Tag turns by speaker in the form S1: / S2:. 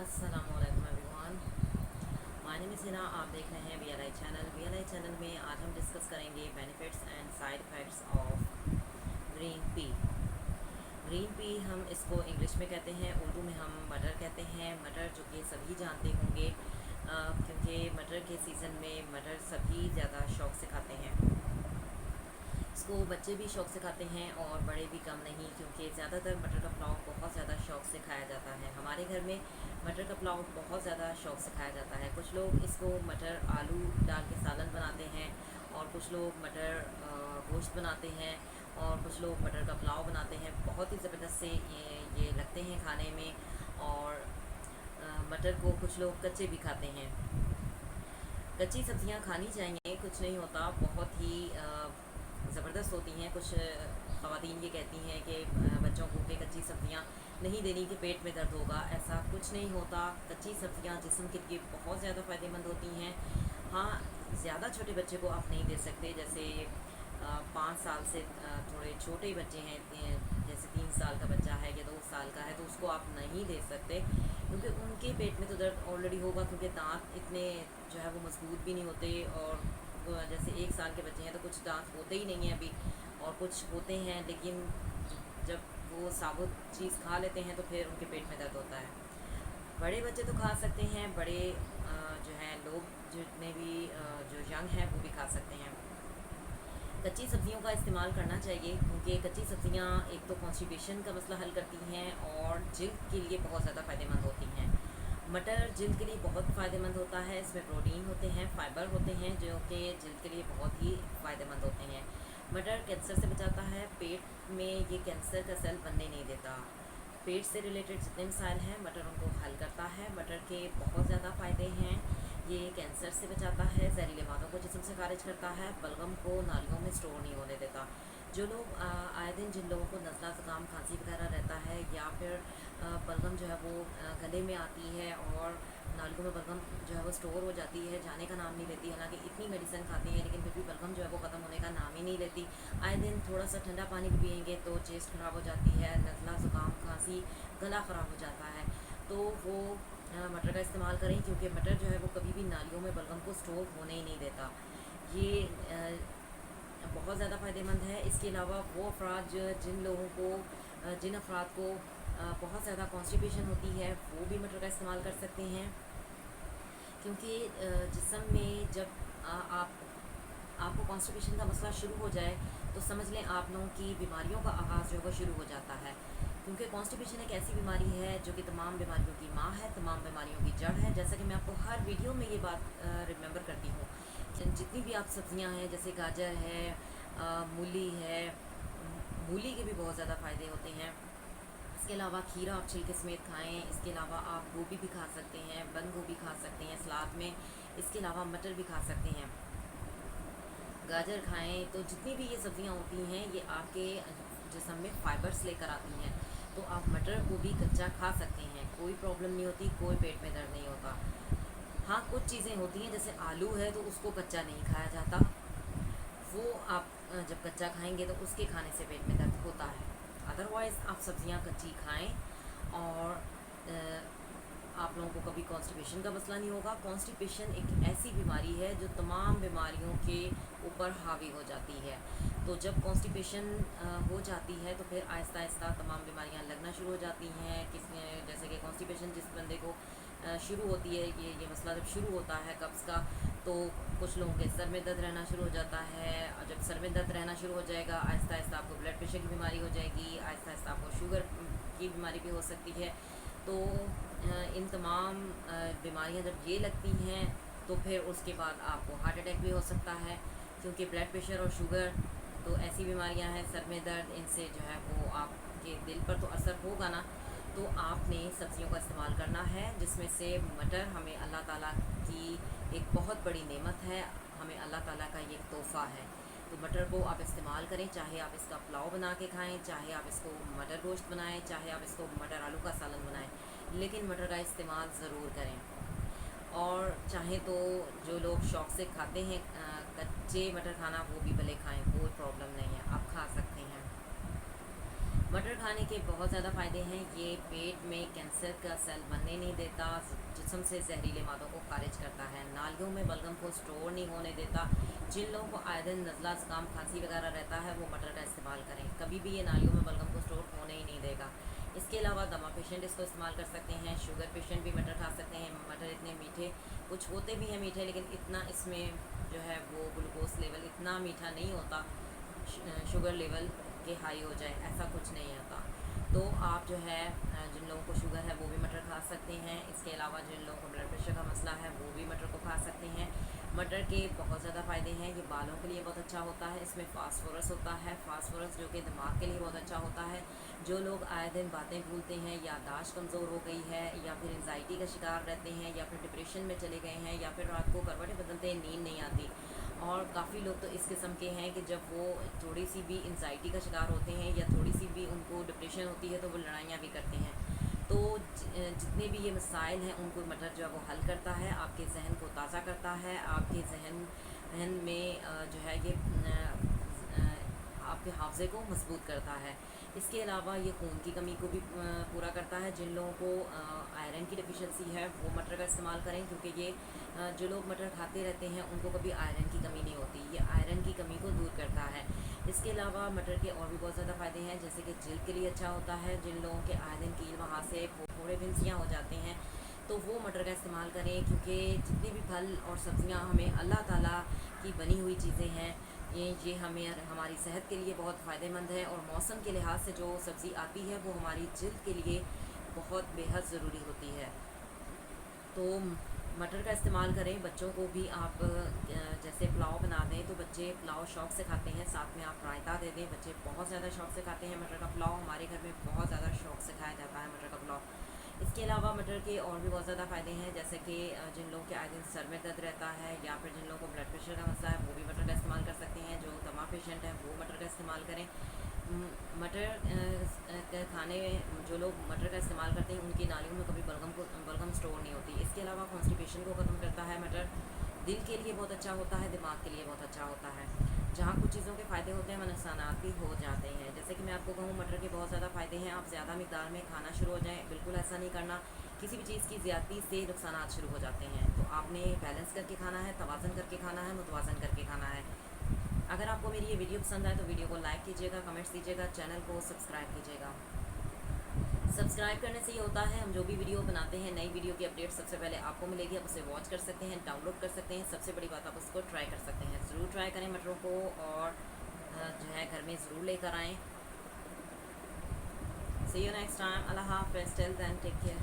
S1: अस्सलामुअलैकुम everyone, my name is Hina. आप देख रहे हैं वीएलआई चैनल। वीएलआई चैनल में आज हम डिस्कस करेंगे benefits and side effects of green pea. Green pea हम इसको इंग्लिश में कहते हैं, उर्दू में हम मटर कहते हैं। मटर जो कि सभी जानते होंगे, क्योंकि मटर के सीज़न में मटर सभी ज़्यादा शौक़ से खाते हैं। इसको बच्चे भी शौक़ से खाते हैं और बड़े भी कम नहीं, क्योंकि ज़्यादातर मटर का पुलाव बहुत ज़्यादा शौक़ से खाया जाता है। हमारे घर में मटर का पुलाव बहुत ज़्यादा शौक़ से खाया जाता है। कुछ लोग इसको मटर आलू डाल के सालन बनाते हैं, और कुछ लोग मटर गोश्त बनाते हैं, और कुछ लोग मटर का पुलाव बनाते हैं। बहुत ही ज़बरदस्त से ये लगते हैं खाने में। और मटर को कुछ लोग कच्चे भी खाते हैं। कच्ची सब्ज़ियाँ खानी चाहिए, कुछ नहीं होता, बहुत ही ज़बरदस्त होती हैं। कुछ ख़वातीन ये कहती हैं कि बच्चों को कि कच्ची सब्ज़ियाँ नहीं देनी कि पेट में दर्द होगा। ऐसा कुछ नहीं होता। कच्ची सब्ज़ियाँ जिस्म के लिए बहुत ज़्यादा फ़ायदेमंद होती हैं। हाँ, ज़्यादा छोटे बच्चे को आप नहीं दे सकते। जैसे 5 साल से थोड़े छोटे बच्चे हैं, जैसे 3 साल का बच्चा है या 2 साल का है, तो उसको आप नहीं दे सकते, क्योंकि उनके पेट में तो दर्द ऑलरेडी होगा, क्योंकि दांत इतने जो है वो मजबूत भी नहीं होते। और जैसे 1 साल के बच्चे हैं तो कुछ दांत होते ही नहीं हैं अभी, और कुछ होते हैं, लेकिन जब वो साबुत चीज़ खा लेते हैं तो फिर उनके पेट में दर्द होता है। बड़े बच्चे तो खा सकते हैं, बड़े जो हैं लोग जितने भी जो यंग हैं वो भी खा सकते हैं। कच्ची सब्ज़ियों का इस्तेमाल करना चाहिए, क्योंकि कच्ची सब्ज़ियाँ एक तो कॉन्स्टिपेशन का मसला हल करती हैं और जिल्द के लिए बहुत ज़्यादा फ़ायदेमंद होती हैं। मटर जिल्द के लिए बहुत फ़ायदेमंद होता है। इसमें प्रोटीन होते हैं, फ़ाइबर होते हैं, जो कि जिल्द के लिए बहुत ही फ़ायदेमंद होते हैं। मटर कैंसर से बचाता है। पेट में ये कैंसर का सेल बनने नहीं देता। पेट से रिलेटेड जितने मसाइल हैं मटर उनको हल करता है। मटर के बहुत ज़्यादा फ़ायदे हैं। ये कैंसर से बचाता है, जहरीले मादों को जिस्म से खारिज करता है, बलगम को नालियों में स्टोर नहीं होने देता। जो लोग आए दिन जिन लोगों को नज़ला ज़ुकाम खांसी वगैरह रहता है, या फिर बलगम जो है वो गले में आती है और नालियों में बलगम जो है वो स्टोर हो जाती है, जाने का नाम नहीं लेती। हालांकि इतनी मेडिसिन खाती हैं लेकिन फिर भी बलगम जो है वो ख़त्म होने का नाम ही नहीं लेती। आए दिन थोड़ा सा ठंडा पानी भी पिएंगे तो चेस्ट ख़राब हो जाती है, नज़ला ज़ुकाम खांसी, गला ख़राब हो जाता है। तो वो मटर का इस्तेमाल करें, क्योंकि मटर जो है वो कभी भी नालियों में बलगम को स्टोर होने ही नहीं देता। ये बहुत ज़्यादा फ़ायदेमंद है। इसके अलावा वो अफराद जिन लोगों को जिन अफराद को बहुत ज़्यादा कॉन्स्टिपेशन होती है, वो भी मटर का इस्तेमाल कर सकते हैं, क्योंकि जिस्म में जब आपको कॉन्स्टिपेशन का मसला शुरू हो जाए तो समझ लें आप लोगों की बीमारियों का आगाज़ जो है वो शुरू हो जाता है। क्योंकि कॉन्स्टिपेशन एक ऐसी बीमारी है जो कि तमाम बीमारियों की माँ है, तमाम बीमारियों की जड़ है। जैसा कि मैं आपको हर वीडियो में ये बात रिमेंबर करती हूँ, जितनी भी आप सब्ज़ियाँ हैं, जैसे गाजर है, मूली है, मूली के भी बहुत ज़्यादा फ़ायदे होते हैं। इसके अलावा खीरा आप छिलके समेत खाएँ। इसके अलावा आप गोभी भी खा सकते हैं, बंद गोभी खा सकते हैं सलाद में। इसके अलावा मटर भी खा सकते हैं, गाजर खाएं। तो जितनी भी ये सब्ज़ियाँ होती हैं ये आपके जिस्म में फ़ाइबर्स लेकर आती हैं। तो आप मटर को भी कच्चा खा सकते हैं, कोई प्रॉब्लम नहीं होती, कोई पेट में दर्द नहीं होता। हाँ, कुछ चीज़ें होती हैं, जैसे आलू है तो उसको कच्चा नहीं खाया जाता, वो आप जब कच्चा खाएंगे तो उसके खाने से पेट में दर्द होता है। अदरवाइज़ आप सब्ज़ियाँ कच्ची खाएँ, और आप लोगों को कभी कॉन्स्टिपेशन का मसला नहीं होगा। कॉन्स्टिपेशन एक ऐसी बीमारी है जो तमाम बीमारियों के ऊपर हावी हो जाती है। तो जब कॉन्स्टिपेशन हो जाती है तो फिर आहिस्ता आहिस्ता तमाम बीमारियां लगना शुरू हो जाती हैं। जैसे कि कॉन्स्टिपेशन जिस बंदे को शुरू होती है, ये मसला जब शुरू होता है कब्ज़ का, तो कुछ लोगों के सर में दर्द रहना शुरू हो जाता है। और जब सर में दर्द रहना शुरू हो जाएगा, आहिस्ता आहिस्ता आपको ब्लड प्रेशर की बीमारी हो जाएगी, आहिस्ता आहिस्ता आपको शुगर की बीमारी भी हो सकती है। तो इन तमाम बीमारियां जब ये लगती हैं तो फिर उसके बाद आपको हार्ट अटैक भी हो सकता है, क्योंकि ब्लड प्रेशर और शुगर तो ऐसी बीमारियां हैं, सर में दर्द, इनसे जो है वो आपके दिल पर तो असर होगा ना। तो आपने सब्ज़ियों का इस्तेमाल करना है, जिसमें से मटर हमें अल्लाह ताला की एक बहुत बड़ी नेमत है, हमें अल्लाह ताला का ये तोहफ़ा है। तो मटर को आप इस्तेमाल करें, चाहे आप इसका पुलाव बना के खाएं, चाहे आप इसको मटर गोश्त बनाएं, चाहे आप इसको मटर आलू का सालन बनाएं, लेकिन मटर का इस्तेमाल ज़रूर करें। और चाहें तो जो लोग शौक़ से खाते हैं कच्चे मटर खाना, वो भी भले खाएं, कोई प्रॉब्लम नहीं है, आप खा सकते हैं। मटर खाने के बहुत ज़्यादा फ़ायदे हैं। ये पेट में कैंसर का सेल बनने नहीं देता, जिस्म से जहरीले मादों को खारिज करता है, नालियों में बलगम को स्टोर नहीं होने देता। जिन लोगों को आए दिन नज़ला, ज़ुकाम, खांसी वगैरह रहता है वो मटर का इस्तेमाल करें, कभी भी ये नालियों में बलगम को स्टोर होने ही नहीं देगा। इसके अलावा दमा पेशेंट इसको इस्तेमाल कर सकते हैं, शुगर पेशेंट भी मटर खा सकते हैं। मटर इतने मीठे, कुछ होते भी हैं मीठे, लेकिन इतना इसमें जो है वो ग्लूकोज लेवल इतना मीठा नहीं होता, शुगर लेवल के हाई हो जाए, ऐसा कुछ नहीं होता। तो आप जो है जिन लोगों को शुगर है वो भी मटर खा सकते हैं। इसके अलावा जिन लोगों को ब्लड प्रेशर का मसला है वो भी मटर को खा सकते हैं। मटर के बहुत ज़्यादा फ़ायदे हैं। ये बालों के लिए बहुत अच्छा होता है, इसमें फास्फोरस होता है, फास्फोरस जो कि दिमाग के लिए बहुत अच्छा होता है। जो लोग आए दिन बातें भूलते हैं, याददाश्त कमज़ोर हो गई है, या फिर एंजाइटी का शिकार रहते हैं, या फिर डिप्रेशन में चले गए हैं, या फिर रात को करवटें बदलते हैं नींद नहीं आती, और काफ़ी लोग तो इस किस्म के हैं कि जब वो थोड़ी सी भी एंजाइटी का शिकार होते हैं या थोड़ी सी भी उनको डिप्रेशन होती है तो वो लड़ाइयाँ भी करते हैं। तो जितने भी ये मसाइल हैं उनको मटर जो है वो हल करता है, आपके जहन को ताज़ा करता है, आपके जहन में जो है ये आपके हाफजे को मजबूत करता है। इसके अलावा ये खून की कमी को भी पूरा करता है। जिन लोगों को आयरन की डिफिशेंसी है वो मटर का इस्तेमाल करें, क्योंकि ये जो लोग मटर खाते रहते हैं उनको कभी आयरन की कमी नहीं होती, ये आयरन की कमी को दूर करता है। इसके अलावा मटर के और भी बहुत ज़्यादा फ़ायदे हैं, जैसे कि जिल्द के लिए अच्छा होता है। जिन लोगों के आए दिन कील वहाँ से थोड़े फिंसियाँ हो जाते हैं तो वो मटर का इस्तेमाल करें, क्योंकि जितनी भी फल और सब्ज़ियाँ हमें अल्लाह ताला की बनी हुई चीज़ें हैं, ये हमें हमारी सेहत के लिए बहुत फ़ायदेमंद है। और मौसम के लिहाज से जो सब्ज़ी आती है वो हमारी जिल्द के लिए बहुत बेहद ज़रूरी होती है। तो मटर का इस्तेमाल करें। बच्चों को भी आप जैसे पुलाव बना दें तो बच्चे पुलाव शौक़ से खाते हैं, साथ में आप रायता दे दें, बच्चे बहुत ज़्यादा शौक़ से खाते हैं मटर का पुलाव। हमारे घर में बहुत ज़्यादा शौक़ से खाया जाता है मटर का पुलाव। इसके अलावा मटर के और भी बहुत ज़्यादा फ़ायदे हैं, जैसे कि जिन लोगों के आए दिन सर में दर्द रहता है, या फिर जिन लोगों को ब्लड प्रेशर का मसला है वो भी मटर का इस्तेमाल कर सकते हैं। जो दमा पेशेंट हैं वो मटर का इस्तेमाल करें। मटर खाने जो लोग मटर का इस्तेमाल करते हैं उनकी नालियों में कभी बलगम स्टोर नहीं होती। इसके अलावा कॉन्स्टिपेशन को ख़त्म करता है मटर, दिल के लिए बहुत अच्छा होता है, दिमाग के लिए बहुत अच्छा होता है। जहाँ कुछ चीज़ों के फ़ायदे होते हैं वहाँ नुकसानात भी हो जाते हैं। जैसे कि मैं आपको कहूँ मटर के बहुत ज़्यादा फ़ायदे हैं, आप ज़्यादा मिकदार में खाना शुरू हो जाएँ, बिल्कुल ऐसा नहीं करना। किसी भी चीज़ की ज़्यादती से नुकसानात शुरू हो जाते हैं, तो आपने बैलेंस करके खाना है, तवाज़न करके खाना है, मुतवाज़न करके खाना है। अगर आपको मेरी ये वीडियो पसंद आए तो वीडियो को लाइक कीजिएगा, कमेंट्स दीजिएगा, चैनल को सब्सक्राइब कीजिएगा। सब्सक्राइब करने से ये होता है हम जो भी वीडियो बनाते हैं, नई वीडियो की अपडेट सबसे पहले आपको मिलेगी, आप उसे वॉच कर सकते हैं, डाउनलोड कर सकते हैं। सबसे बड़ी बात, आप उसको ट्राई कर सकते हैं। ज़रूर ट्राई करें मटरों को, और जो है घर में ज़रूर लेकर आएँ। सी यू नेक्स्ट टाइम। अल्लाह हाफ़िज़, टिल देन टेक केयर।